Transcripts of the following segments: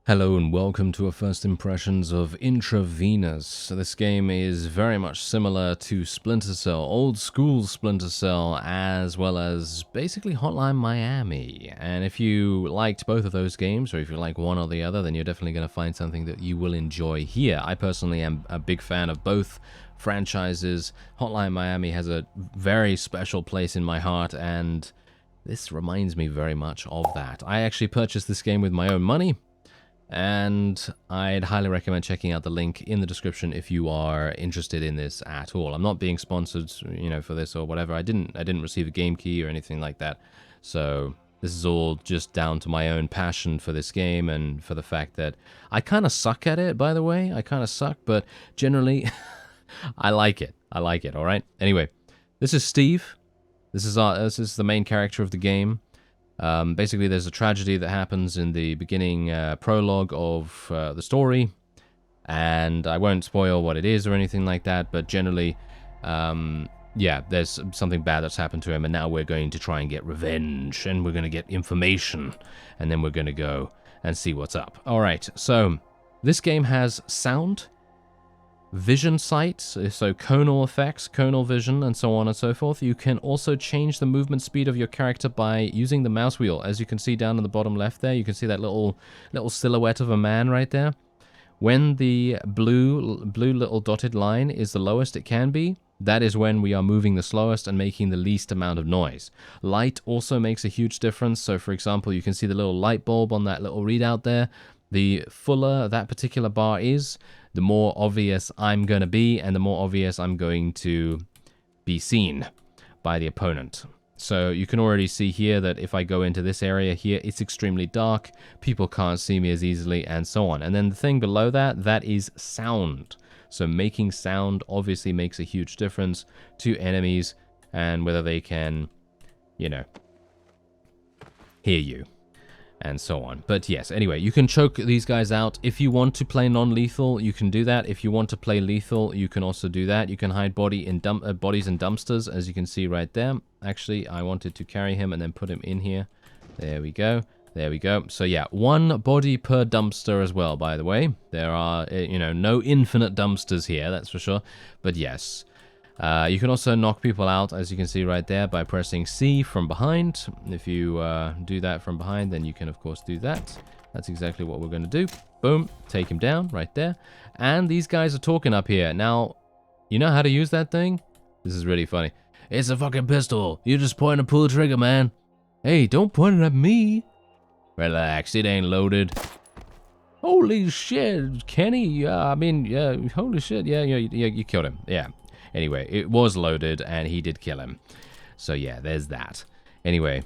Hello and welcome to our first impressions of Intravenous. So this game is very much similar to Splinter Cell, old school Splinter Cell, as well as basically Hotline Miami. And if you liked both of those games, or if you like one or the other, then you're definitely going to find something that you will enjoy here. I personally am a big fan of both franchises. Hotline Miami has a very special place in my heart, and this reminds me very much of that. I actually purchased this game with my own money, and I'd highly recommend checking out the link in the description if you are interested in this at all. I'm not being sponsored, for this or whatever. I didn't receive a game key or anything like that. So this is all just down to my own passion for this game and for the fact that I kind of suck at it, by the way. I kind of suck, but generally I like it. I like it, all right? Anyway, this is Steve. This is the main character of the game. Basically, there's a tragedy that happens in the beginning prologue of the story, and I won't spoil what it is or anything like that, but generally, yeah, there's something bad that's happened to him, and now we're going to try and get revenge, and we're going to get information, and then we're going to go and see what's up. Alright, so this game has sound, vision sight, so conal effects, conal vision, and so on and so forth. You can also change the movement speed of your character by using the mouse wheel. As you can see down in the bottom left there, you can see that little silhouette of a man right there. When the blue little dotted line is the lowest it can be, that is when we are moving the slowest and making the least amount of noise. Light also makes a huge difference. So for example, you can see the little light bulb on that little readout there. The fuller that particular bar is, the more obvious I'm going to be, and the more obvious I'm going to be seen by the opponent. So you can already see here that if I go into this area here, it's extremely dark, people can't see me as easily, and so on. And then the thing below that, that is sound. So making sound obviously makes a huge difference to enemies, and whether they can, hear you, and so on. But yes, anyway, you can choke these guys out. If you want to play non-lethal, you can do that. If you want to play lethal, you can also do that. You can hide bodies in dumpsters, as you can see right there. Actually, I wanted to carry him and then put him in here. There we go. There we go. So yeah, one body per dumpster as well, by the way. There are, no infinite dumpsters here, that's for sure. But yes. You can also knock people out, as you can see right there, by pressing C from behind. If you do that from behind, then you can, of course, do that. That's exactly what we're going to do. Boom. Take him down right there. And these guys are talking up here. Now, you know how to use that thing? This is really funny. It's a fucking pistol. You just point and pull the trigger, man. Hey, don't point it at me. Relax. It ain't loaded. Holy shit, Kenny. Yeah, holy shit. Yeah, you killed him. Yeah. Anyway, it was loaded, and he did kill him. So yeah, there's that. Anyway,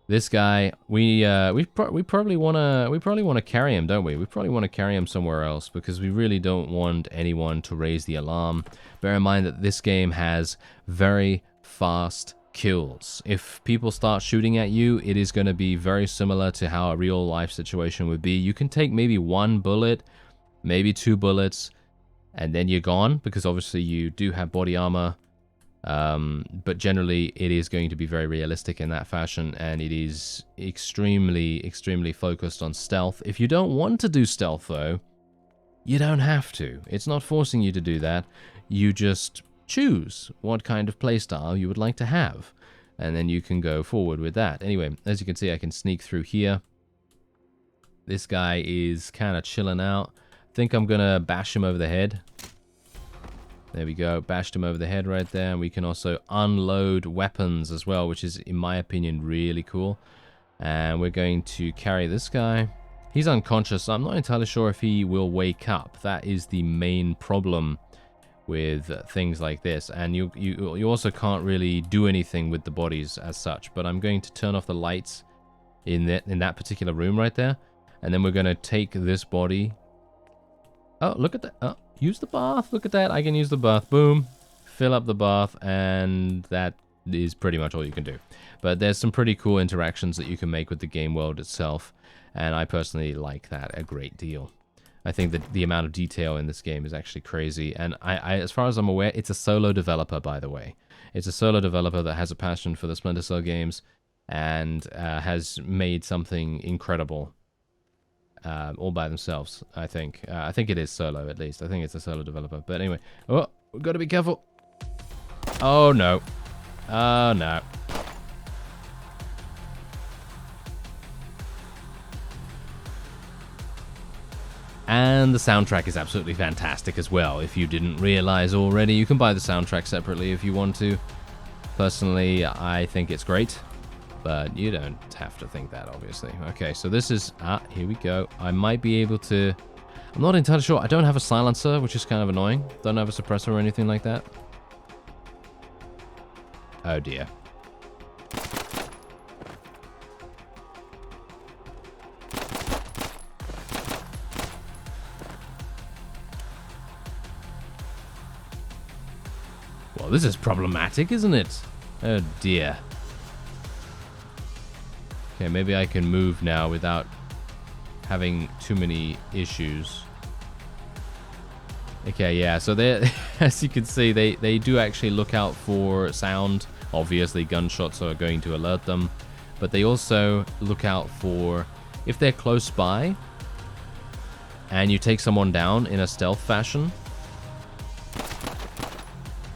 this guy, we probably want to carry him, don't we? We probably want to carry him somewhere else because we really don't want anyone to raise the alarm. Bear in mind that this game has very fast kills. If people start shooting at you, it is going to be very similar to how a real life situation would be. You can take maybe one bullet, maybe two bullets, and then you're gone, because obviously you do have body armor, but generally it is going to be very realistic in that fashion, and it is extremely focused on stealth. If you don't want to do stealth, though, you don't have to. It's not forcing you to do that. You just choose what kind of playstyle you would like to have, and then you can go forward with that. Anyway, as you can see, I can sneak through here. This guy is kind of chilling out. Think I'm gonna bash him over the head. There we go, bashed him over the head right there. And we can also unload weapons as well, which is, in my opinion, really cool. And we're going to carry this guy. He's unconscious, so I'm not entirely sure if he will wake up. That is the main problem with things like this. And you also can't really do anything with the bodies as such. But I'm going to turn off the lights in that particular room right there. And then we're going to take this body. Oh, look at that. Oh, use the bath. Look at that. I can use the bath. Boom. Fill up the bath, and that is pretty much all you can do. But there's some pretty cool interactions that you can make with the game world itself, and I personally like that a great deal. I think that the amount of detail in this game is actually crazy, and as far as I'm aware, it's a solo developer, by the way. It's a solo developer that has a passion for the Splinter Cell games and has made something incredible all by themselves, I think. I think it is solo, at least. I think it's a solo developer. But anyway. Oh, we've got to be careful. Oh, no. Oh, no. And the soundtrack is absolutely fantastic as well. If you didn't realize already, you can buy the soundtrack separately if you want to. Personally, I think it's great, but you don't have to think that, obviously. Okay, so this is... here we go. I might be able to... I'm not entirely sure. I don't have a silencer, which is kind of annoying. Don't have a suppressor or anything like that. Oh, dear. Well, this is problematic, isn't it? Oh, dear. Okay, maybe I can move now without having too many issues. Okay, yeah, so they, as you can see, they do actually look out for sound. Obviously, gunshots are going to alert them. But they also look out for, if they're close by, and you take someone down in a stealth fashion,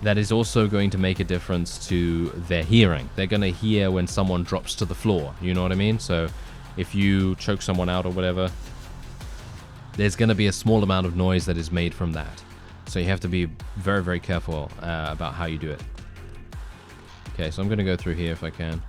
that is also going to make a difference to their hearing. They're going to hear when someone drops to the floor. You know what I mean? So if you choke someone out or whatever, there's going to be a small amount of noise that is made from that. So you have to be very, very careful about how you do it. Okay, so I'm going to go through here if I can.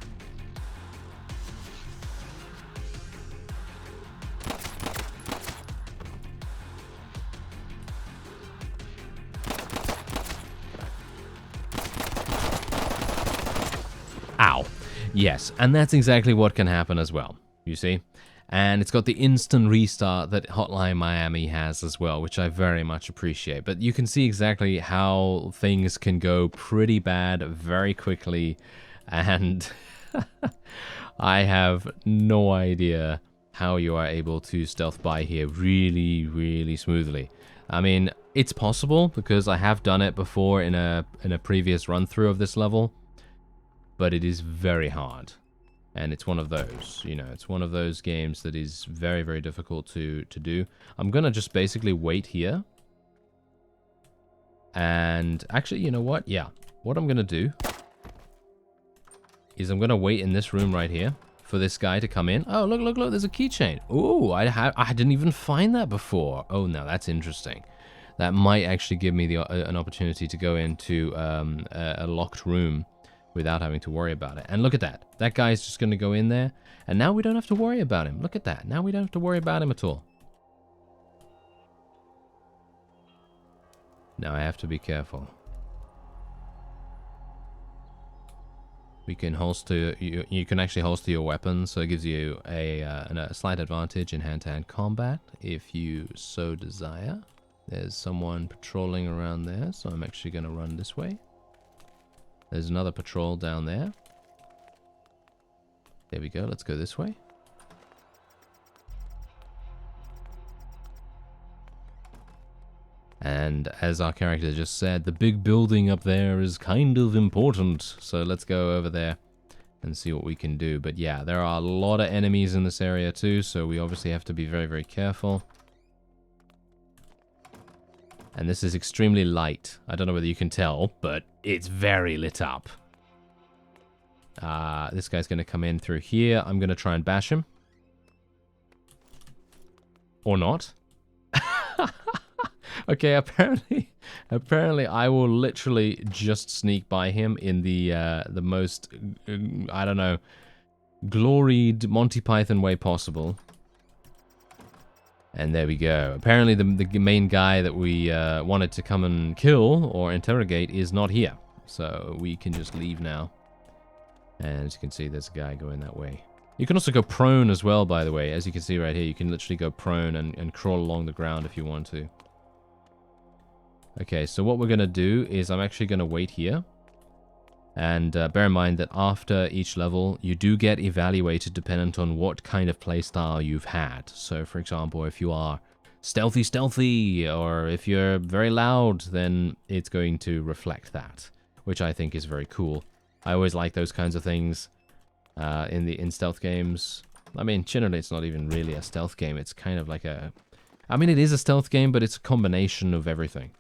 Ow. Yes, and that's exactly what can happen as well, you see? And it's got the instant restart that Hotline Miami has as well, which I very much appreciate. But you can see exactly how things can go pretty bad very quickly, and I have no idea how you are able to stealth by here really, really smoothly. I mean, it's possible because I have done it before in a previous run-through of this level, but it is very hard. And it's one of those, you know, it's one of those games that is very, very difficult to do. I'm going to just basically wait here. And actually, you know what? Yeah, what I'm going to do is I'm going to wait in this room right here for this guy to come in. Oh, look, look, look, there's a keychain. Oh, I didn't even find that before. Oh, now that's interesting. That might actually give me an opportunity to go into a locked room without having to worry about it. And look at that. That guy's just going to go in there. And now we don't have to worry about him. Look at that. Now we don't have to worry about him at all. Now I have to be careful. We can holster... You can actually holster your weapon, so it gives you a slight advantage in hand-to-hand combat, if you so desire. There's someone patrolling around there, so I'm actually going to run this way. There's another patrol down there. There we go. Let's go this way. And as our character just said, the big building up there is kind of important. So let's go over there and see what we can do. But yeah, there are a lot of enemies in this area too, so we obviously have to be very, very careful. And this is extremely light. I don't know whether you can tell, but it's very lit up. This guy's going to come in through here. I'm going to try and bash him. Or not. Okay, apparently I will literally just sneak by him in the most, I don't know, gloried Monty Python way possible. And there we go. Apparently the main guy that we wanted to come and kill or interrogate is not here. So we can just leave now. And as you can see, there's a guy going that way. You can also go prone as well, by the way. As you can see right here, you can literally go prone and crawl along the ground if you want to. Okay, so what we're going to do is I'm actually going to wait here. And bear in mind that after each level, you do get evaluated dependent on what kind of playstyle you've had. So, for example, if you are stealthy, or if you're very loud, then it's going to reflect that, which I think is very cool. I always like those kinds of things in stealth games. I mean, generally it's not even really a stealth game. It's kind of like a... I mean, it is a stealth game, but it's a combination of everything.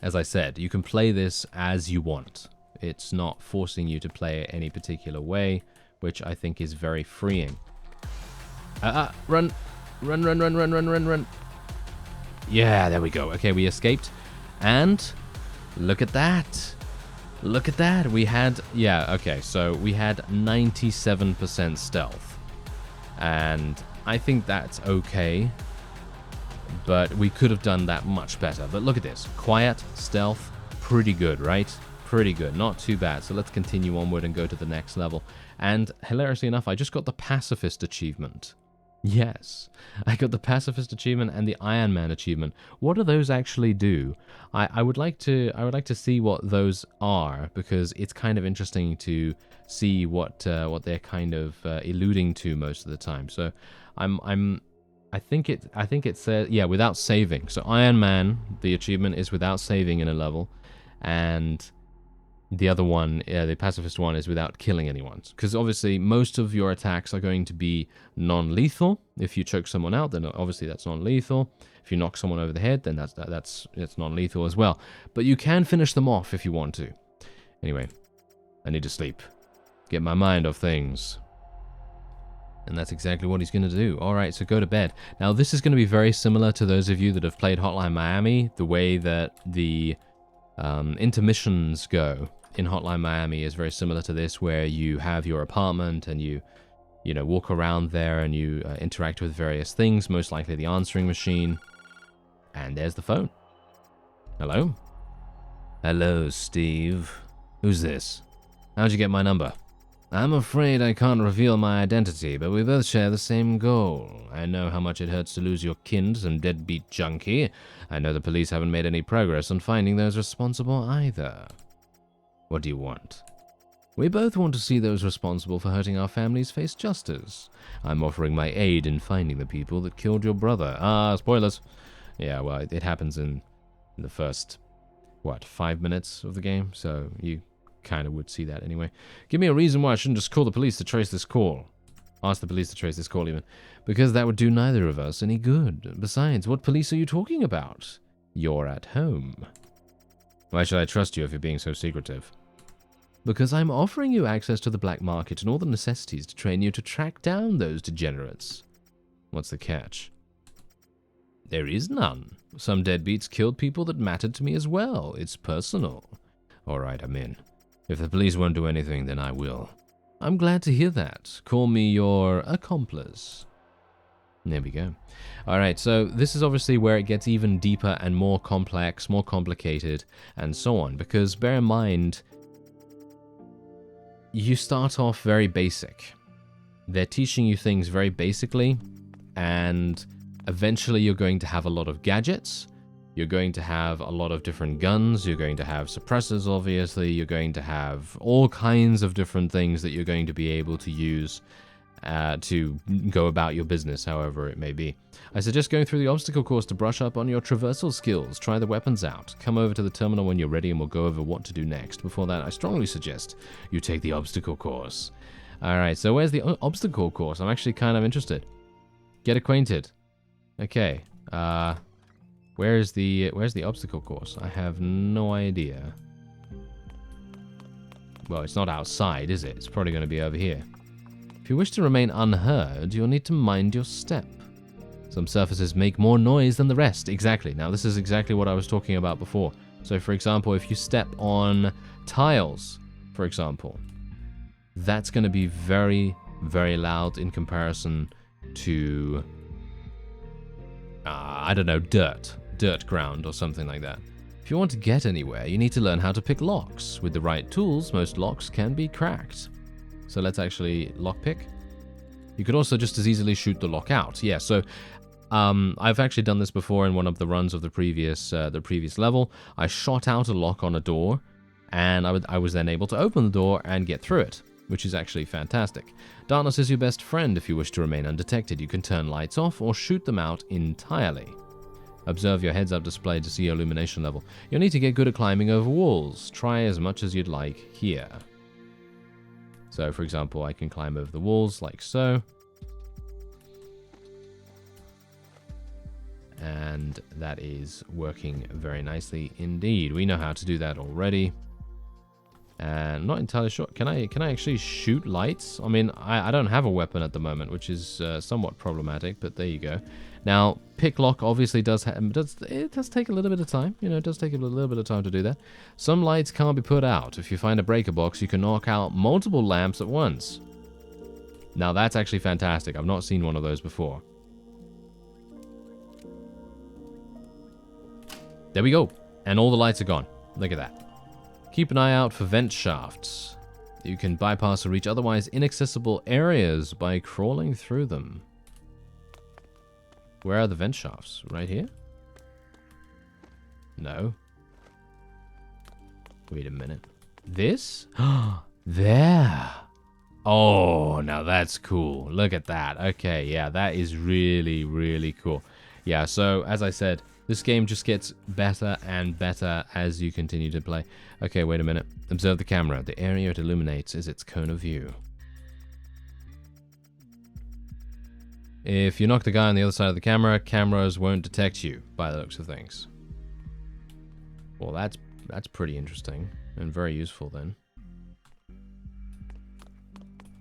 As I said, you can play this as you want. It's not forcing you to play it any particular way, which I think is very freeing. Run! Run, run, run, run, run, run, run. Yeah, there we go. Okay, we escaped. And look at that. Look at that. We had... Yeah, okay, so we had 97% stealth. And I think that's okay. But we could have done that much better. But look at this. Quiet, stealth, pretty good, right? Pretty good. Not too bad. So let's continue onward and go to the next level. And hilariously enough, I just got the Pacifist achievement. Yes, I got the Pacifist achievement and the Iron Man achievement. What do those actually do? I would like to see what those are, because it's kind of interesting to see what they're kind of alluding to most of the time. So I think it says, yeah, without saving. So Iron Man, the achievement is without saving in a level, and the other one, the pacifist one, is without killing anyone. Because obviously most of your attacks are going to be non-lethal. If you choke someone out, then obviously that's non-lethal. If you knock someone over the head, then that's non-lethal as well. But you can finish them off if you want to. Anyway, I need to sleep. Get my mind off things. And that's exactly what he's going to do. Alright, so go to bed. Now this is going to be very similar to those of you that have played Hotline Miami. The way that the intermissions go in Hotline Miami is very similar to this, where you have your apartment and you walk around there and you interact with various things, most likely the answering machine. And there's the phone. Hello? Hello, Steve. Who's this? How'd you get my number? I'm afraid I can't reveal my identity, but we both share the same goal. I know how much it hurts to lose your kin to some deadbeat junkie. I know the police haven't made any progress on finding those responsible either. What do you want? We both want to see those responsible for hurting our families face justice. I'm offering my aid in finding the people that killed your brother. Spoilers. Yeah, well, it happens in the first, 5 minutes of the game, so you kind of would see that anyway. Give me a reason why I shouldn't just call the police to trace this call. Ask the police to trace this call, even. Because that would do neither of us any good. Besides, what police are you talking about? You're at home. Why should I trust you if you're being so secretive? Because I'm offering you access to the black market and all the necessities to train you to track down those degenerates. What's the catch? There is none. Some deadbeats killed people that mattered to me as well. It's personal. Alright, I'm in. If the police won't do anything, then I will. I'm glad to hear that. Call me your accomplice. There we go. Alright, so this is obviously where it gets even deeper and more complex, more complicated, and so on. Because bear in mind, you start off very basic. They're teaching you things very basically, and eventually you're going to have a lot of gadgets. You're going to have a lot of different guns, you're going to have suppressors, obviously, you're going to have all kinds of different things that you're going to be able to use to go about your business, however it may be. I suggest going through the obstacle course to brush up on your traversal skills, try the weapons out, come over to the terminal when you're ready and we'll go over what to do next. Before that, I strongly suggest you take the obstacle course. Alright, so where's the obstacle course? I'm actually kind of interested. Get acquainted. Okay, Where's the obstacle course? I have no idea. Well, it's not outside, is it? It's probably going to be over here. If you wish to remain unheard, you'll need to mind your step. Some surfaces make more noise than the rest. Exactly. Now, this is exactly what I was talking about before. So, for example, if you step on tiles, for example, that's going to be very, very loud in comparison to, I don't know, dirt ground or something like that. If you want to get anywhere, you need to learn how to pick locks. With the right tools, most locks can be cracked. So let's actually lockpick. You could also just as easily shoot the lock out. Yeah, so I've actually done this before in one of the runs of the previous level. I shot out a lock on a door, and I was then able to open the door and get through it, which is actually fantastic. Darkness is your best friend if you wish to remain undetected. You can turn lights off or shoot them out entirely. Observe your heads-up display to see your illumination level. You'll need to get good at climbing over walls. Try as much as you'd like here. So, for example, I can climb over the walls like so. and that is working very nicely indeed. We know how to do that already. And not entirely sure. Can I actually shoot lights? I mean, I don't have a weapon at the moment, which is somewhat problematic, but there you go. Now, pick lock obviously does take a little bit of time. You know, it does take a little bit of time to do that. Some lights can't be put out. If you find a breaker box, you can knock out multiple lamps at once. Now, that's actually fantastic. I've not seen one of those before. There we go. And all the lights are gone. Look at that. Keep an eye out for vent shafts. You can bypass or reach otherwise inaccessible areas by crawling through them. Where are the vent shafts? Right here? No. Wait a minute. This? There. Oh, now that's cool. Look at that. Okay, yeah, that is really, really cool. Yeah, so as I said, this game just gets better and better as you continue to play. Okay, wait a minute. Observe the camera. The area it illuminates is its cone of view. If you knock the guy on the other side of the camera, cameras won't detect you, by the looks of things. Well, that's pretty interesting and very useful then.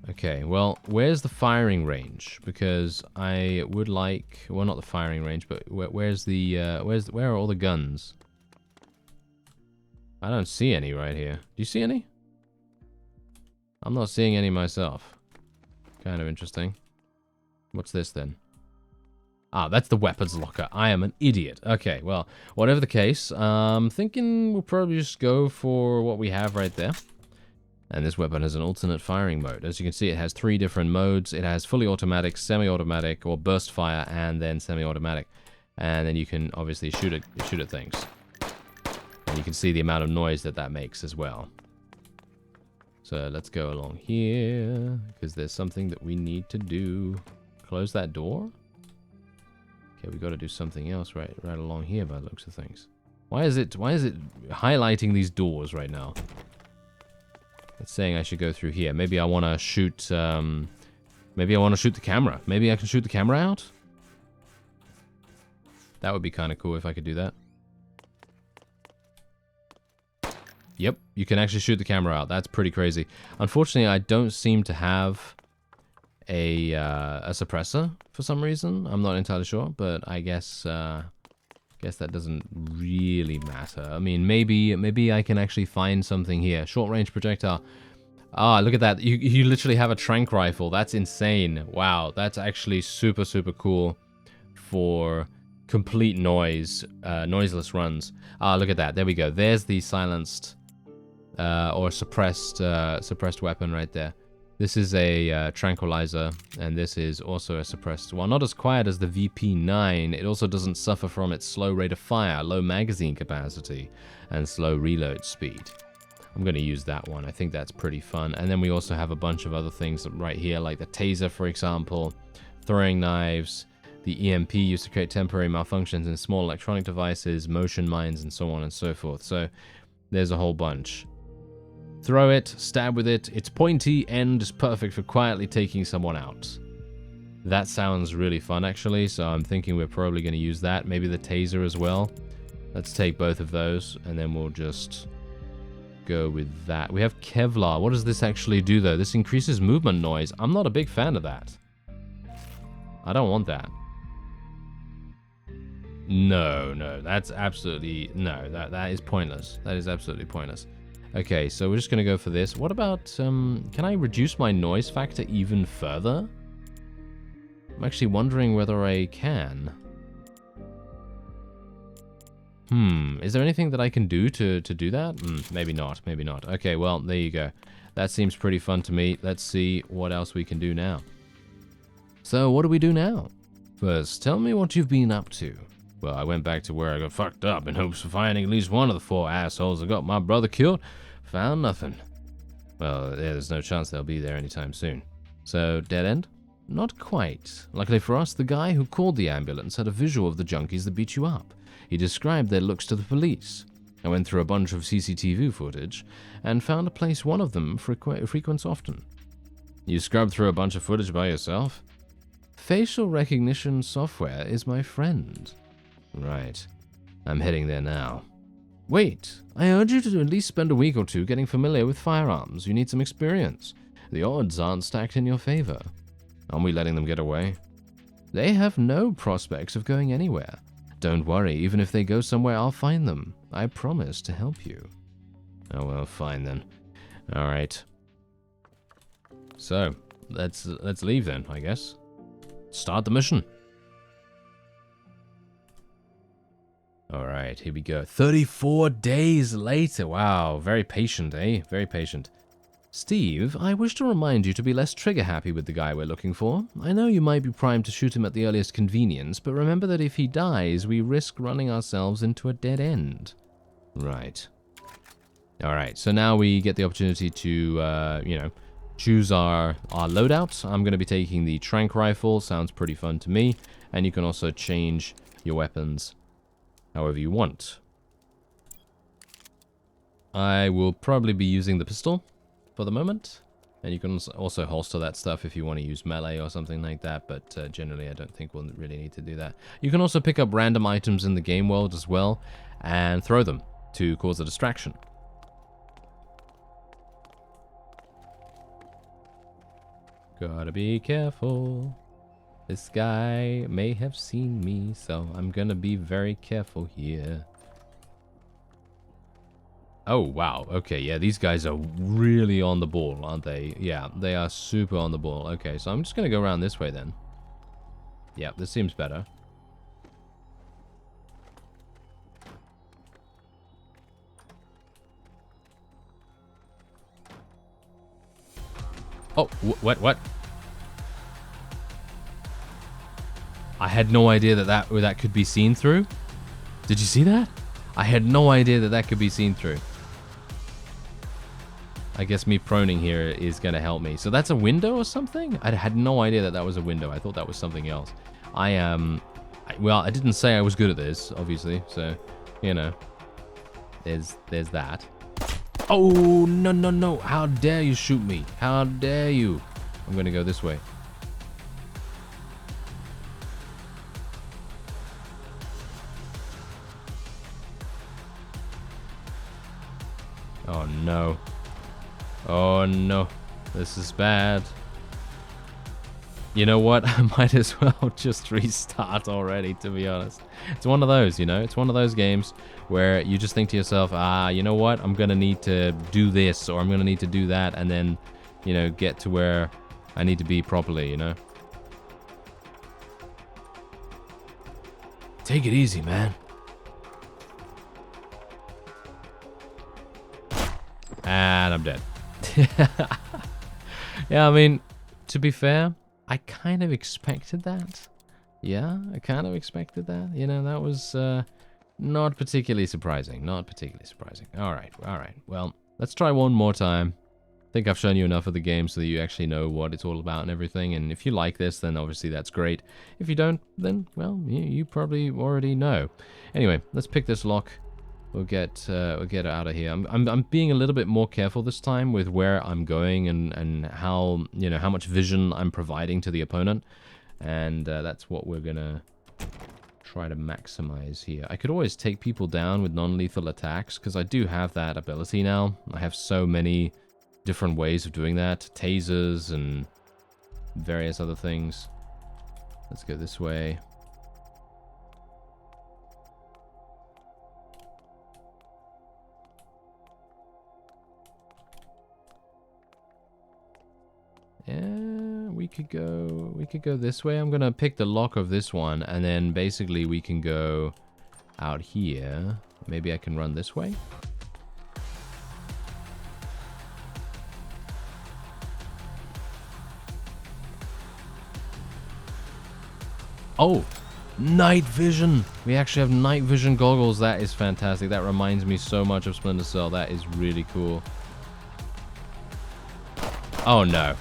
Okay, well, where's the firing range? Because I would like, well, not the firing range, but where are all the guns? I don't see any right here. Do you see any? I'm not seeing any myself. Kind of interesting. What's this then? Ah, that's the weapons locker. I am an idiot. Okay, well, whatever the case, I'm thinking we'll probably just go for what we have right there. And this weapon has an alternate firing mode. As you can see, it has 3 different modes. It has fully automatic, semi-automatic, or burst fire, and then semi-automatic. And then you can obviously shoot at things. And you can see the amount of noise that makes as well. So let's go along here, because there's something that we need to do. Close that door? Okay, we got to do something else right along here by the looks of things. Why is it highlighting these doors right now? It's saying I should go through here. Maybe I want to shoot, maybe I want to shoot the camera. Maybe I can shoot the camera out? That would be kind of cool if I could do that. Yep, you can actually shoot the camera out. That's pretty crazy. Unfortunately, I don't seem to have a suppressor for some reason. I'm not entirely sure, but I guess that doesn't really matter. I mean, maybe I can actually find something here. Short range projectile. Ah, look at that. You literally have a tranq rifle. That's insane. Wow, that's actually super, super cool for complete noiseless runs. Ah, look at that. There we go. There's the silenced or suppressed weapon right there. This is a tranquilizer, and this is also a suppressed. While not as quiet as the VP9, it also doesn't suffer from its slow rate of fire, low magazine capacity, and slow reload speed. I'm going to use that one. I think that's pretty fun. And then we also have a bunch of other things right here, like the taser, for example, throwing knives, the EMP used to create temporary malfunctions in small electronic devices, motion mines, and so on and so forth. So there's a whole bunch. Throw it, stab with it, its pointy end is perfect for quietly taking someone out. That sounds really fun actually, so I'm thinking we're probably going to use that. Maybe the taser as well. Let's take both of those, and then we'll just go with that. We have Kevlar. What does this actually do though? This increases movement noise. I'm not a big fan of that. I don't want that. No, that's absolutely, no, that is pointless. That is absolutely pointless. Okay, so we're just going to go for this. What about, can I reduce my noise factor even further? I'm actually wondering whether I can. Is there anything that I can do to do that? Maybe not, maybe not. Okay, well, there you go. That seems pretty fun to me. Let's see what else we can do now. So, what do we do now? First, tell me what you've been up to. Well, I went back to where I got fucked up in hopes of finding at least one of the 4 assholes that got my brother killed. Found nothing. Well, there's no chance they'll be there anytime soon. So, dead end? Not quite. Luckily for us, the guy who called the ambulance had a visual of the junkies that beat you up. He described their looks to the police. I went through a bunch of CCTV footage and found a place one of them frequents often. You scrubbed through a bunch of footage by yourself? Facial recognition software is my friend. Right. I'm heading there now. Wait, I urge you to at least spend a week or two getting familiar with firearms. You need some experience. The odds aren't stacked in your favor. Aren't we letting them get away? They have no prospects of going anywhere. Don't worry, even if they go somewhere, I'll find them. I promise to help you. Oh well, fine then. Alright. So, let's leave then, I guess. Start the mission. Alright, here we go. 34 days later. Wow, very patient, eh? Very patient. Steve, I wish to remind you to be less trigger-happy with the guy we're looking for. I know you might be primed to shoot him at the earliest convenience, but remember that if he dies, we risk running ourselves into a dead end. Right. Alright, so now we get the opportunity to, choose our loadout. I'm going to be taking the tranq rifle. Sounds pretty fun to me. And you can also change your weapons however you want. I will probably be using the pistol for the moment. And you can also holster that stuff if you want to use melee or something like that. But generally, I don't think we'll really need to do that. You can also pick up random items in the game world as well and throw them to cause a distraction. Gotta be careful. This guy may have seen me, so I'm gonna be very careful here. Oh, wow. Okay, yeah, these guys are really on the ball, aren't they? Yeah, they are super on the ball. Okay, so I'm just gonna go around this way then. Yeah, this seems better. Oh, what? I had no idea that could be seen through. Did you see that? I had no idea that could be seen through. I guess me proning here is going to help me. So that's a window or something? I had no idea that was a window. I thought that was something else. Well, I didn't say I was good at this, obviously. So, you know, there's that. Oh, no. How dare you shoot me? How dare you? I'm going to go this way. Oh, no. Oh, no. This is bad. You know what? I might as well just restart already, to be honest. It's one of those, you know? It's one of those games where you just think to yourself, you know what? I'm going to need to do this, or I'm going to need to do that, and then, you know, get to where I need to be properly, you know? Take it easy, man. And I'm dead. Yeah, I mean, to be fair, I kind of expected that. Yeah, I kind of expected that. You know, that was not particularly surprising. Not particularly surprising. All right. Well, let's try one more time. I think I've shown you enough of the game so that you actually know what it's all about and everything. And if you like this, then obviously that's great. If you don't, then, well, you probably already know. Anyway, let's pick this lock. We'll get out of here. I'm being a little bit more careful this time with where I'm going and how, you know, how much vision I'm providing to the opponent, and that's what we're gonna try to maximize here. I could always take people down with non-lethal attacks because I do have that ability now. I have so many different ways of doing that, tasers and various other things. Let's go this way. Yeah, we could go this way. I'm gonna pick the lock of this one, and then basically we can go out here. Maybe I can run this way. Oh, night vision. We actually have night vision goggles. That is fantastic. That reminds me so much of Splinter Cell. That is really cool. Oh no.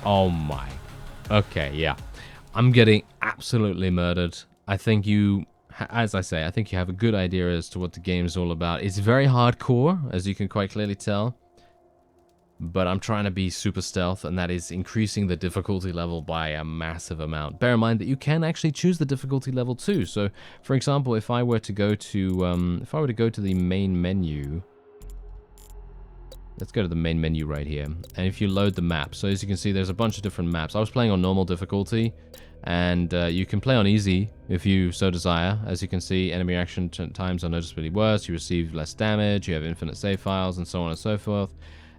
Oh my. Okay, yeah. I'm getting absolutely murdered. I think you, as I say, I think you have a good idea as to what the game is all about. It's very hardcore, as you can quite clearly tell. but I'm trying to be super stealth, and that is increasing the difficulty level by a massive amount. Bear in mind that you can actually choose the difficulty level too. So, for example, if I were to go to the main menu, let's go to the main menu right here, and if you load the map, so as you can see, there's a bunch of different maps. I was playing on normal difficulty, and you can play on easy if you so desire. As you can see, enemy reaction times are noticeably worse, you receive less damage, you have infinite save files, and so on and so forth,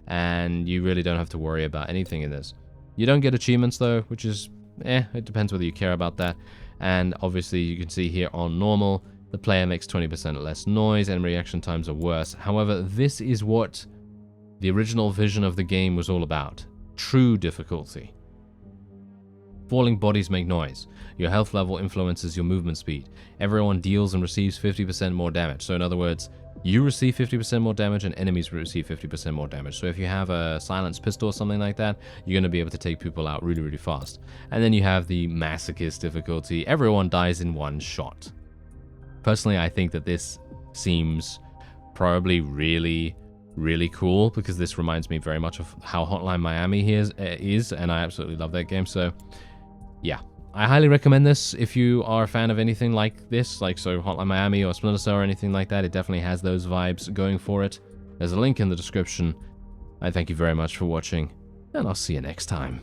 and you really don't have to worry about anything in this. You don't get achievements though, which is, it depends whether you care about that. And obviously you can see here on normal, the player makes 20% less noise, enemy reaction times are worse. However, this is what the original vision of the game was all about. True difficulty. Falling bodies make noise. Your health level influences your movement speed. Everyone deals and receives 50% more damage. So in other words, you receive 50% more damage and enemies receive 50% more damage. So if you have a silenced pistol or something like that, you're going to be able to take people out really, really fast. And then you have the masochist difficulty. Everyone dies in one shot. Personally, I think that this seems probably really cool, because this reminds me very much of how Hotline Miami is, and I absolutely love that game. So yeah, I highly recommend this if you are a fan of anything like this, like so Hotline Miami or Splinter or anything like that. It definitely has those vibes going for it. There's a link in the description. I thank you very much for watching, and I'll see you next time.